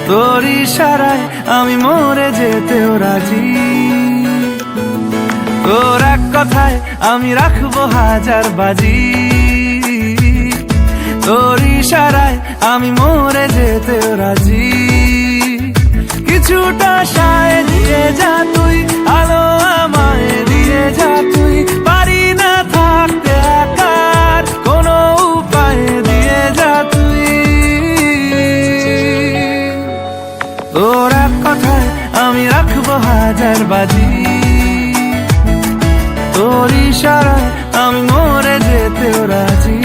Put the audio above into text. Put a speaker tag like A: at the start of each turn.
A: তোর ইশারায় আমি মরে যেতেও রাজি। তোর এক কথায় আমি রাখবো হাজার বাজি। তোর ইশারায় আমি মরে যেতেও রাজি। কিছুটা সায় দিয়ে যা তুই, আলো আমায় দিয়ে যা তুই। পারি না থাকতে একার কোনো উপায় দিয়ে যা তুই। তোর এক কথায় আমি রাখবো হাজার বাজি। তোর ইশারায় আমি মরে যেতেও রাজি।